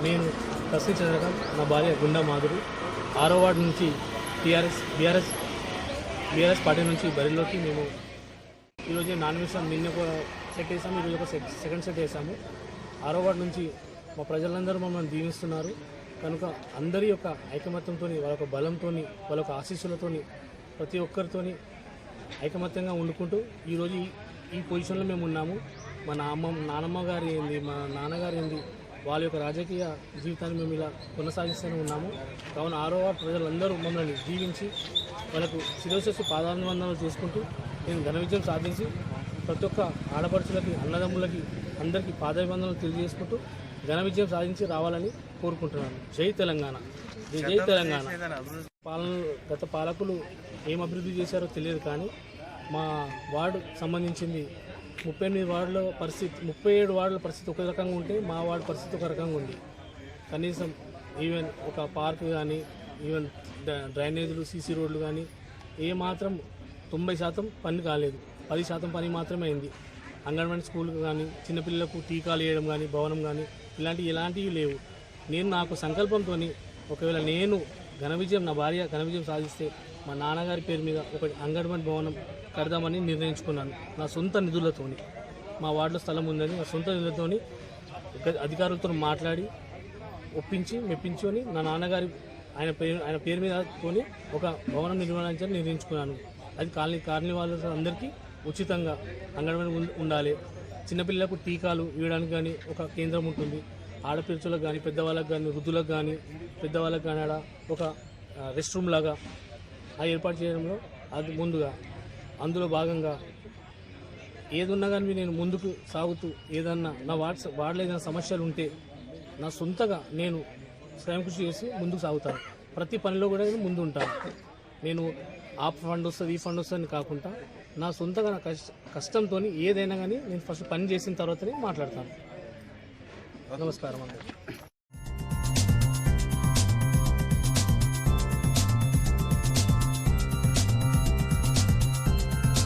నేను తస్సీ చంద్రకాంత్, నా భార్య గుండా మాధురి, 6వ వార్డు నుంచి బీఆర్ఎస్ పార్టీ నుంచి బరిలోకి మేము ఈరోజు నాన్ వేసాము. నిన్న ఒక సెట్ వేసాము, ఈరోజు ఒక సెకండ్ సెట్ వేసాము. 6వ వార్డు నుంచి మా ప్రజలందరూ మమ్మల్ని దీవిస్తున్నారు కనుక అందరి యొక్క ఐకమత్యంతో, వాళ్ళ యొక్క బలంతో, వాళ్ళ యొక్క ఆశీస్సులతో ప్రతి ఒక్కరితోని ఐకమత్యంగా వండుకుంటూ ఈరోజు ఈ పొజిషన్లో మేము ఉన్నాము. మా నానమ్మ గారి ఏంది, మా నాన్నగారు ఏంది, వాళ్ళ యొక్క రాజకీయ జీవితాన్ని మేము ఇలా కొనసాగిస్తూనే ఉన్నాము. కావున 6వ వార్డు ప్రజలందరూ మమ్మల్ని జీవించి వాళ్ళకు శిరోశస్సు పాదాభివందనాలు చేసుకుంటూ నేను ఘన విజయం సాధించి ప్రతి ఒక్క ఆడపడుచులకి, అన్నదమ్ములకి అందరికీ పాదాభివందనాలు తెలియజేసుకుంటూ ఘన విజయం సాధించి రావాలని కోరుకుంటున్నాను. జై తెలంగాణ, జై తెలంగాణ. గత పాలకులు ఏం అభివృద్ధి చేశారో తెలియదు, కానీ మా వార్డు సంబంధించింది 38 వార్డుల పరిస్థితి, 37 వార్డుల పరిస్థితి ఒక రకంగా ఉంటే మా వార్డు పరిస్థితి ఒక రకంగా ఉంది. కనీసం ఈవెన్ ఒక పార్క్ కానీ, ఈవెన్ డ్రైనేజీలు, సీసీ రోడ్లు కానీ ఏమాత్రం 90% పని కాలేదు. 10% పని మాత్రమే అయింది. అంగన్వాడీ స్కూల్ కానీ, చిన్నపిల్లలకు టీకాలు వేయడం కానీ, భవనం కానీ ఇలాంటివి లేవు. నేను నాకు సంకల్పంతో ఒకవేళ నేను ఘన విజయం, నా భార్య ఘన విజయం సాధిస్తే మా నాన్నగారి పేరు మీద ఒక అంగన్వాడీ భవనం కడదామని నిర్ణయించుకున్నాను. నా సొంత నిధులతోని, మా వార్డులో స్థలం ఉందని నా సొంత నిధులతోని అధికారులతో మాట్లాడి ఒప్పించి మెప్పించుకొని నా నాన్నగారి ఆయన పేరు మీద ఒక భవనం నిర్మాణించాలని నిర్ణయించుకున్నాను. అది కాలనీ వాళ్ళందరికీ ఉచితంగా అంగన్వాడీ ఉండాలి. చిన్నపిల్లలకు టీకాలు ఇవ్వడానికి కానీ ఒక కేంద్రం ఉంటుంది. ఆడపిల్లలకు కానీ, పెద్దవాళ్ళకు కానీ, వృద్ధులకు కానీ, పెద్దవాళ్ళకు కానీ ఆడ ఒక రెస్ట్ రూమ్ లాగా ఏర్పాటు చేయడంలో అది ముందుగా అందులో భాగంగా ఏదున్నా కానీ నేను ముందుకు సాగుతూ ఏదన్నా నా వార్డులో ఏదైనా సమస్యలు ఉంటే నా సొంతగా నేను స్వయం కృషి చేసి ముందుకు సాగుతాను. ప్రతి పనిలో కూడా నేను ముందు ఉంటాను. నేను ఆ ఫండ్ వస్తుంది, ఈ ఫండ్ వస్తుంది కాకుండా నా సొంతగా నా కష్టంతో ఏదైనా కానీ నేను ఫస్ట్ పని చేసిన తర్వాతనే మాట్లాడతాను. నమస్కారం అండి.